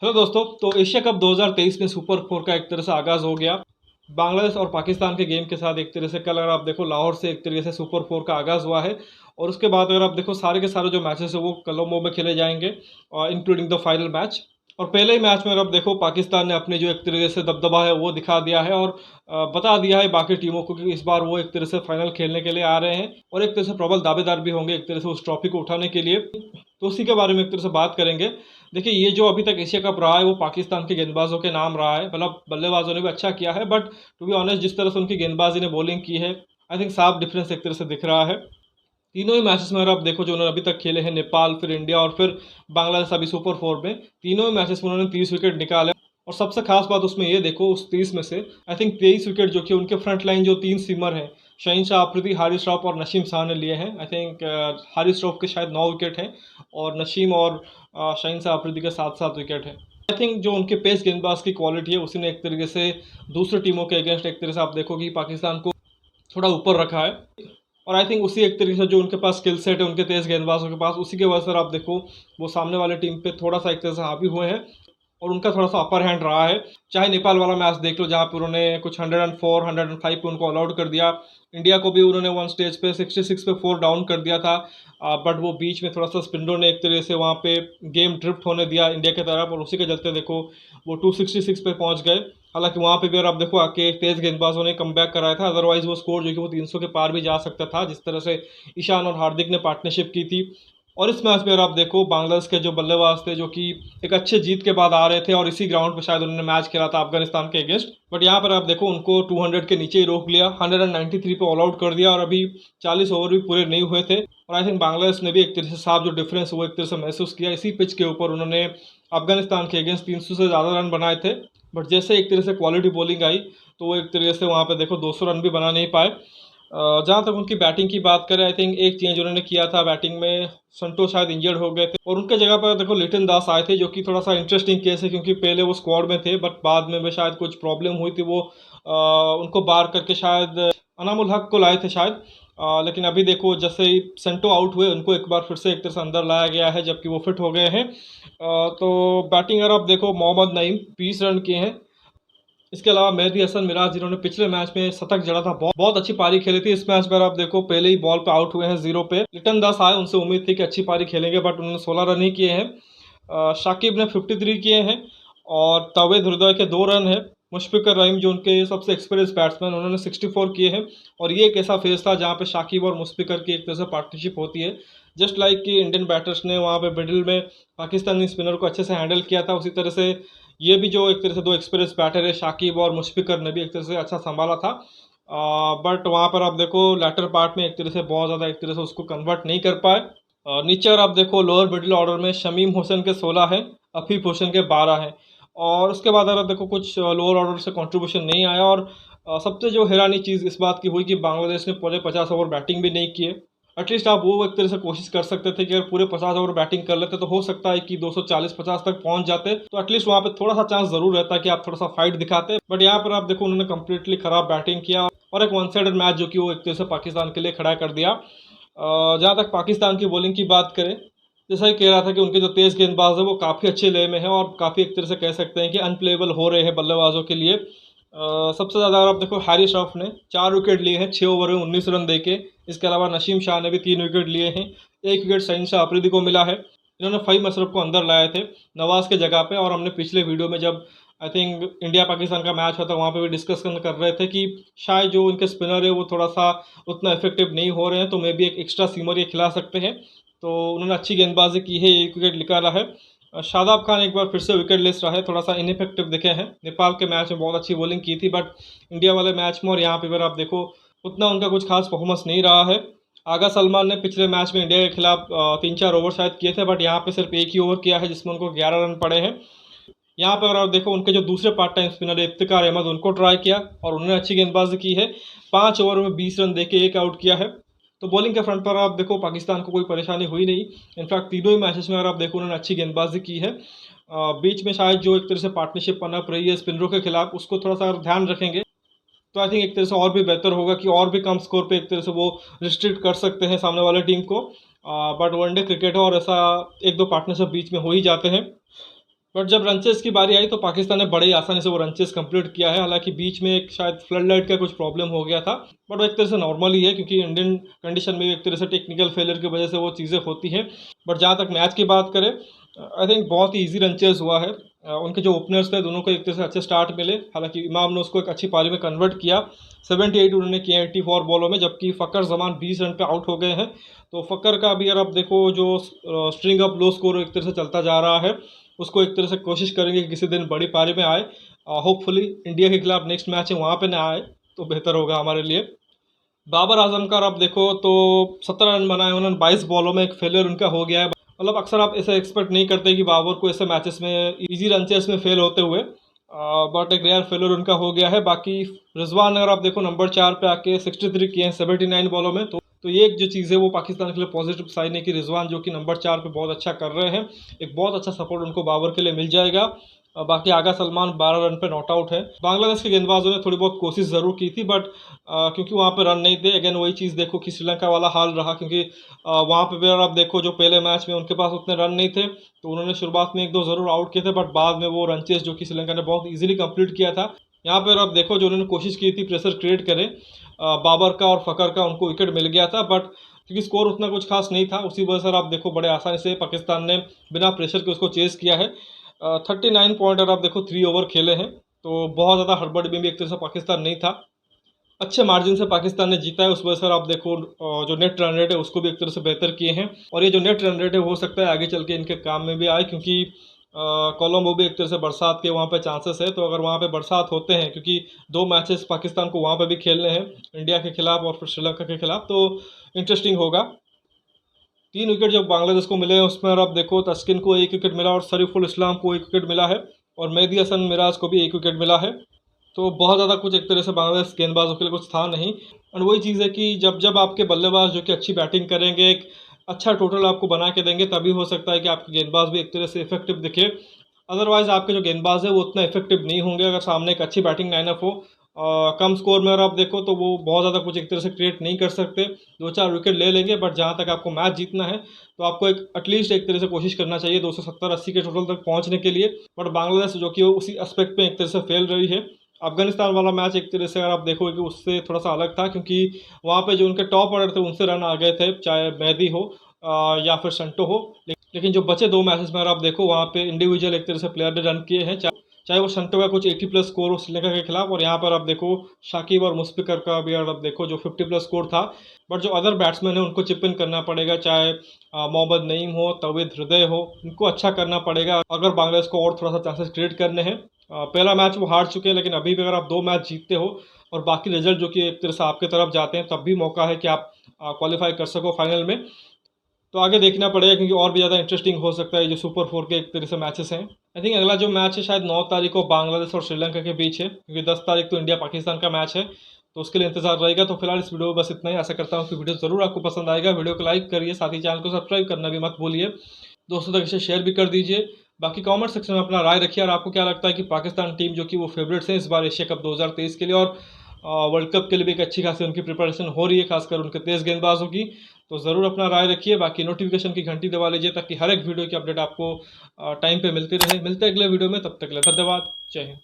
Hello दोस्तों। तो Asia cup 2023 में सुपर फोर का एक तरह से आगाज़ हो गया। बांग्लादेश और पाकिस्तान के गेम के साथ एक तरह से कल अगर आप देखो लाहौर से एक तरीके से सुपर फोर का आगाज़ हुआ है। और उसके बाद अगर आप देखो सारे के सारे जो मैचेस है वो कोलंबो में खेले जाएंगे, इंक्लूडिंग द फाइनल मैच। और पहले ही मैच में अगर आप देखो पाकिस्तान ने अपनी जो एक तरीके से दबदबा है वो दिखा दिया है और बता दिया है बाकी टीमों को कि इस बार वो एक तरह से फाइनल खेलने के लिए आ रहे हैं और एक तरह से प्रबल दावेदार भी होंगे एक तरह से उस ट्रॉफी को उठाने के लिए। तो उसी के बारे में एक तरह से बात करेंगे। देखिए, ये जो अभी तक एशिया कप रहा है वो पाकिस्तान के गेंदबाजों के नाम रहा है। मतलब बल्लेबाजों ने भी अच्छा किया है, बट टू बी ऑनेस्ट जिस तरह से उनकी गेंदबाजी ने बॉलिंग की है, आई थिंक साफ डिफरेंस एक तरह से दिख रहा है। तीनों ही मैचेस में अगर आप देखो जो उन्होंने अभी तक खेले हैं, नेपाल, फिर इंडिया और फिर बांग्लादेश अभी सुपर फोर में, तीनों ही मैचेस में उन्होंने 30 विकेट निकाले। और सबसे खास बात उसमें ये देखो, उस 30 में से आई थिंक 23 विकेट जो कि उनके फ्रंट लाइन जो तीन स्विमर हैं, शहीनशाह आफरीदी, हारिस रऊफ और नसीम शाह ने लिए हैं। आई थिंक हारिस रऊफ के शायद 9 विकेट हैं और नसीम और शहीनशाह आफरीदी के 7-7 विकेट हैं। आई थिंक जो उनके पेस गेंदबाज की क्वालिटी है उसी ने एक तरीके से दूसरी टीमों के अगेंस्ट एक तरह से आप देखो कि पाकिस्तान को थोड़ा ऊपर रखा है। और आई थिंक उसी एक तरीके से जो उनके पास स्किल सेट है उनके तेज गेंदबाजों के पास, उसी के वजह से आप देखो वो सामने वाले टीम पे थोड़ा सा एक तरह से हावी हुए हैं और उनका थोड़ा सा अपर हैंड रहा है। चाहे नेपाल वाला मैच देख लो जहाँ पे उन्होंने कुछ 104 105 पे उनको ऑल आउट कर दिया। इंडिया को भी उन्होंने वन स्टेज पे 66 पे 4 डाउन कर दिया था, बट वो बीच में थोड़ा सा स्पिनरों ने एक तरह से वहाँ पे गेम ड्रिफ्ट होने दिया इंडिया की तरफ और उसी के चलते देखो वो 266 पे पहुँच गए। हालांकि वहाँ पे भी अगर आप देखो आके तेज गेंदबाजों ने कम कराया था, अदरवाइज वो स्कोर जो कि वो 300 के पार भी जा सकता था जिस तरह से ईशान और हार्दिक ने पार्टनरशिप की थी। और इस मैच में अगर आप देखो बांग्लादेश के जो बल्लेबाज थे जो कि एक अच्छे जीत के बाद आ रहे थे और इसी ग्राउंड पर शायद उन्होंने मैच खेला था अफगानिस्तान के अगेंस्ट, बट यहाँ पर आप देखो उनको 200 के नीचे ही रोक लिया, 193 पे ऑल आउट कर दिया और अभी 40 ओवर भी पूरे नहीं हुए थे। और आई थिंक बांग्लादेश ने भी एक तरह से साफ जो डिफरेंस वो एक तरह से महसूस किया। इसी पिच के ऊपर उन्होंने अफगानिस्तान के अगेंस्ट 300 से ज़्यादा रन बनाए थे, बट जैसे एक तरह से क्वालिटी बॉलिंग आई तो वो एक तरीके से वहाँ पे देखो 200 रन भी बना नहीं पाए। जहाँ तक उनकी बैटिंग की बात करें, आई थिंक एक चेंज उन्होंने किया था बैटिंग में, संतो शायद इंजर्ड हो गए थे और उनके जगह पर देखो लिटन दास आए थे जो कि थोड़ा सा इंटरेस्टिंग केस है क्योंकि पहले वो स्क्वाड में थे बट बाद में भी शायद कुछ प्रॉब्लम हुई थी, वो उनको बाहर करके शायद अनामुल हक को लाए थे शायद। लेकिन अभी देखो जैसे ही संतो आउट हुए उनको एक बार फिर से एक तरह से अंदर लाया गया है जबकि वो फिट हो गए हैं। तो बैटिंग अगर आप देखो मोहम्मद नईम 20 रन किए हैं। इसके अलावा मेहदी हसन मिराज जिन्होंने पिछले मैच में शतक जड़ा था, बहुत बहुत अच्छी पारी खेली थी। इस मैच में आप देखो पहले ही बॉल पे आउट हुए हैं 0 पे। लिटन दास आए, उनसे उम्मीद थी कि अच्छी पारी खेलेंगे बट उन्होंने 16 रन ही किए हैं। शाकिब ने 53 किए हैं और तवेद हृदय के 2 रन है। मुशफिकर रहीम जो उनके सबसे एक्सपीरियंस बैट्समैन, उन्होंने 64 किए हैं। और ये एक ऐसा फेज था जहाँ पे शाकिब और मुशफिकर की एक तरह से पार्टनरशिप होती है, जस्ट लाइक कि इंडियन बैटर्स ने वहाँ पे मिडिल में पाकिस्तानी स्पिनर को अच्छे से हैंडल किया था, उसी तरह से ये भी जो एक तरह से दो एक्सपीरियंस बैटर है शाकिब और मुशफिकर ने भी एक तरह से अच्छा संभाला था। बट वहाँ पर आप देखो लेटर पार्ट में एक तरह से बहुत ज़्यादा एक तरह से उसको कन्वर्ट नहीं कर पाए। नीचे अगर आप देखो लोअर मिडिल ऑर्डर में शमीम हुसैन के 16 हैं, अफीफ हुसैन के 12 हैं। और उसके बाद अगर आप देखो कुछ लोअर ऑर्डर से कंट्रीब्यूशन नहीं आया और सबसे जो हैरानी चीज़ इस बात की हुई कि बांग्लादेश ने पूरे 50 ओवर बैटिंग भी नहीं किए। एटलीस्ट आप वो एक तरह से कोशिश कर सकते थे कि अगर पूरे 50 ओवर बैटिंग कर लेते तो हो सकता है कि 240-50 तक पहुंच जाते, तो एटलीस्ट वहाँ पे थोड़ा सा चांस जरूर रहता कि आप थोड़ा सा फाइट दिखाते। बट यहाँ पर आप देखो उन्होंने कंप्लीटली खराब बैटिंग किया और एक वन साइडेड मैच जो कि वो एक तरह से पाकिस्तान के लिए खड़ा कर दिया। जहाँ तक पाकिस्तान की बॉलिंग की बात करें, जैसा ही कह रहा था कि उनके जो तेज़ गेंदबाज है वो काफ़ी अच्छे ले में है और काफ़ी एक तरह से कह सकते हैं कि अनप्लेबल हो रहे हैं बल्लेबाजों के लिए। सबसे ज़्यादा अगर आप देखो हारिस रऊफ ने 4 विकेट लिए हैं 6 ओवर में 19 रन देके। इसके अलावा नसीम शाह ने भी 3 विकेट लिए हैं, 1 विकेट शहीनशाह आफरीदी को मिला है। इन्होंने फ़हीम अशरफ को अंदर लाए थे नवाज़ के जगह पे। और हमने पिछले वीडियो में जब आई थिंक इंडिया पाकिस्तान का मैच हुआ था वहाँ पे भी डिस्कशन कर रहे थे कि शायद जो उनके स्पिनर है वो थोड़ा सा उतना इफेक्टिव नहीं हो रहे हैं, तो मे भी एक एक्स्ट्रा सीमर ये खिला सकते हैं। तो उन्होंने अच्छी गेंदबाजी की है, 1 विकेट निकाला है। शादाब खान एक बार फिर से विकेट लेस रहा है, थोड़ा सा इनइफेक्टिव दिखे हैं। नेपाल के मैच में बहुत अच्छी बॉलिंग की थी बट इंडिया वाले मैच में और यहाँ पे अगर आप देखो उतना उनका कुछ खास परफॉर्मेंस नहीं रहा है। आगा सलमान ने पिछले मैच में इंडिया के खिलाफ 3-4 ओवर शायद किए थे बट यहाँ पे सिर्फ एक ही ओवर किया है जिसमें उनको 11 रन पड़े हैं। यहाँ पर अगर आप देखो उनके जो दूसरे पार्ट टाइम स्पिनर है इफ्तिकार अहमद, उनको ट्राई किया और उन्होंने अच्छी गेंदबाजी की है। 5 ओवर में 20 रन देके एक आउट किया है। तो बॉलिंग के फ्रंट पर आप देखो पाकिस्तान को कोई परेशानी हुई नहीं। इनफैक्ट तीनों ही मैचेस में अगर आप देखो उन्होंने अच्छी गेंदबाजी की है। बीच में शायद जो एक तरह से पार्टनरशिप पनप रही है स्पिनरों के खिलाफ उसको थोड़ा सा अगर ध्यान रखेंगे तो आई थिंक एक तरह से और भी बेहतर होगा कि और भी कम स्कोर पे एक तरह से वो रिस्ट्रिक्ट कर सकते हैं सामने वाले टीम को। बट वनडे क्रिकेट है और ऐसा एक दो पार्टनरशिप बीच में हो ही जाते हैं। बट जब रनचेस की बारी आई तो पाकिस्तान ने बड़ी आसानी से वो रनचेस कंप्लीट किया है। हालांकि बीच में एक शायद फ्लड लाइट का कुछ प्रॉब्लम हो गया था, बट वो एक तरह से नॉर्मल ही है क्योंकि इंडियन कंडीशन में एक तरह से टेक्निकल फेलियर की वजह से वो चीज़ें होती हैं। बट जहाँ तक मैच की बात करें, आई थिंक बहुत ही ईजी रनचेस हुआ है। उनके जो ओपनर्स थे दोनों को एक तरह से अच्छे स्टार्ट मिले। हालांकि इमाम ने उसको एक अच्छी पारी में कन्वर्ट किया, 78 उन्होंने किया 84 बॉलों में, जबकि फ़कर जमान 20 रन पे आउट हो गए हैं। तो फ़कर का भी अगर आप देखो जो स्ट्रिंग अप लो स्कोर एक तरह से चलता जा रहा है, उसको एक तरह से कोशिश करेंगे कि किसी दिन बड़ी पारी में आए। होपफुली इंडिया के खिलाफ नेक्स्ट मैच है वहाँ पे ना आए तो बेहतर होगा हमारे लिए। बाबर आजम का आप देखो तो 17 रन बनाए उन्होंने 22 बॉलों में, एक फेलियर उनका हो गया है। मतलब अक्सर आप ऐसा एक्सपेक्ट नहीं करते कि बाबर को ऐसे मैचेस में इजी रन चेस में फेल होते हुए, बट एक रेयर फेलियर उनका हो गया है। बाकी रिजवान अगर आप देखो नंबर 4 पे आके 63 किए हैं 79 बॉलों में, तो ये एक जो चीज़ है वो पाकिस्तान के लिए पॉजिटिव साइन है कि रिजवान जो कि नंबर 4 पे बहुत अच्छा कर रहे हैं। एक बहुत अच्छा सपोर्ट उनको बाबर के लिए मिल जाएगा। बाकी आगा सलमान 12 रन पे नॉट आउट है। बांग्लादेश के गेंदबाजों ने थोड़ी बहुत कोशिश ज़रूर की थी, बट क्योंकि वहाँ पे रन नहीं थे। अगेन वही चीज़ देखो कि श्रीलंका वाला हाल रहा, क्योंकि वहाँ पे भी अगर आप देखो जो पहले मैच में उनके पास उतने रन नहीं थे, तो उन्होंने शुरुआत में 1-2 ज़रूर आउट किए थे, बट बाद में वो रन चेस जो कि श्रीलंका ने बहुत ईजिली कंप्लीट किया था। यहाँ पर आप देखो जो उन्होंने कोशिश की थी प्रेशर क्रिएट करें बाबर का और फ़कर का, उनको विकेट मिल गया था, बट क्योंकि स्कोर उतना कुछ खास नहीं था, उसी वजह से आप देखो बड़े आसानी से पाकिस्तान ने बिना प्रेशर के उसको चेस किया है। 39 पॉइंट अगर आप देखो 3 ओवर खेले हैं, तो बहुत ज़्यादा हड़बड़ी में भी एक तरह से पाकिस्तान नहीं था। अच्छे मार्जिन से पाकिस्तान ने जीता है। उस वजह से आप देखो जो नेट रन रेट है उसको भी एक तरह से बेहतर किए हैं, और ये जो नेट रन रेट है हो सकता है आगे चल के इनके काम में भी आए, क्योंकि कोलंबो भी एक तरह से बरसात के वहाँ पे चांसेस है। तो अगर वहाँ पे बरसात होते हैं, क्योंकि 2 मैचेस पाकिस्तान को वहाँ पे भी खेलने हैं, इंडिया के खिलाफ और फिर श्रीलंका के खिलाफ, तो इंटरेस्टिंग होगा। 3 विकेट जब बांग्लादेश को मिले हैं उसमें आप देखो तस्किन को 1 विकेट मिला और शरीफुल इस्लाम को 1 विकेट मिला है, और मेहदी हसन मिराज को भी 1 विकेट मिला है। तो बहुत ज़्यादा कुछ एक तरह से बांग्लादेश गेंदबाजों के लिए कुछ था नहीं। और वही चीज़ है कि जब जब आपके बल्लेबाज जो कि अच्छी बैटिंग करेंगे, एक अच्छा टोटल आपको बना के देंगे, तभी हो सकता है कि आपके गेंदबाज भी एक तरह से इफेक्टिव दिखे। अदरवाइज़ आपके जो गेंदबाज है वो उतना इफेक्टिव नहीं होंगे अगर सामने एक अच्छी बैटिंग लाइनअप हो। कम स्कोर में अगर आप देखो तो वो बहुत ज़्यादा कुछ एक तरह से क्रिएट नहीं कर सकते। 2-4 विकेट ले लेंगे, बट जहाँ तक आपको मैच जीतना है तो आपको एक एटलीस्ट एक तरह से कोशिश करना चाहिए 270-80 के टोटल तक पहुँचने के लिए। बट बांग्लादेश जो कि उसी एस्पेक्ट पे एक तरह से फेल रही है। अफगानिस्तान वाला मैच एक तरह से अगर आप देखोगे कि उससे थोड़ा सा अलग था, क्योंकि वहाँ पे जो उनके टॉप ऑर्डर थे उनसे रन आ गए थे, चाहे मेहदी हो या फिर संटो हो। लेकिन जो बचे 2 मैचेस में अगर आप देखो वहाँ पे इंडिविजुअल एक तरह से प्लेयर ने रन किए हैं, चाहे वो संटो का कुछ 80+ स्कोर हो श्रीलंका के खिलाफ, और यहाँ पर आप देखो शाकिब और मुश्फिकर का भी अगर आप देखो जो 50+ स्कोर था। बट जो अदर बैट्समैन है उनको चिप इन करना पड़ेगा, चाहे मोहम्मद नईम हो, तौहीद हृदय हो, इनको अच्छा करना पड़ेगा अगर बांग्लादेश को और थोड़ा सा चांसेस क्रिएट करने हैं। पहला मैच वो हार चुके हैं, लेकिन अभी भी अगर आप 2 मैच जीतते हो और बाकी रिजल्ट जो कि एक तरह से आपके तरफ जाते हैं, तब भी मौका है कि आप क्वालिफाई कर सको फाइनल में। तो आगे देखना पड़ेगा, क्योंकि और भी ज़्यादा इंटरेस्टिंग हो सकता है जो सुपर 4 के एक तरह से मैचेस हैं। आई थिंक अगला जो मैच है शायद 9 तारीख को बांग्लादेश और श्रीलंका के बीच है, क्योंकि 10 तारीख तो इंडिया पाकिस्तान का मैच है, तो उसके लिए इंतजार रहेगा। तो फिलहाल इस वीडियो में बस इतना ही। आशा करता हूँ कि वीडियो ज़रूर आपको पसंद आएगा। वीडियो को लाइक करिए, साथ ही चैनल को सब्सक्राइब करना भी मत भूलिए। दोस्तों तक इसे शेयर भी कर दीजिए। बाकी कमेंट सेक्शन में अपना राय रखिए, और आपको क्या लगता है कि पाकिस्तान टीम जो कि वो फेवरेट्स हैं इस बार एशिया कप 2023 के लिए, और वर्ल्ड कप के लिए भी एक अच्छी खासी उनकी प्रिपरेशन हो रही है, खासकर उनके तेज़ गेंदबाजों की। तो ज़रूर अपना राय रखिए। बाकी नोटिफिकेशन की घंटी दबा लीजिए ताकि हर एक वीडियो की अपडेट आपको टाइम पे मिलती रहे। मिलते हैं अगले वीडियो में, तब तक के लिए धन्यवाद। जय हिंद।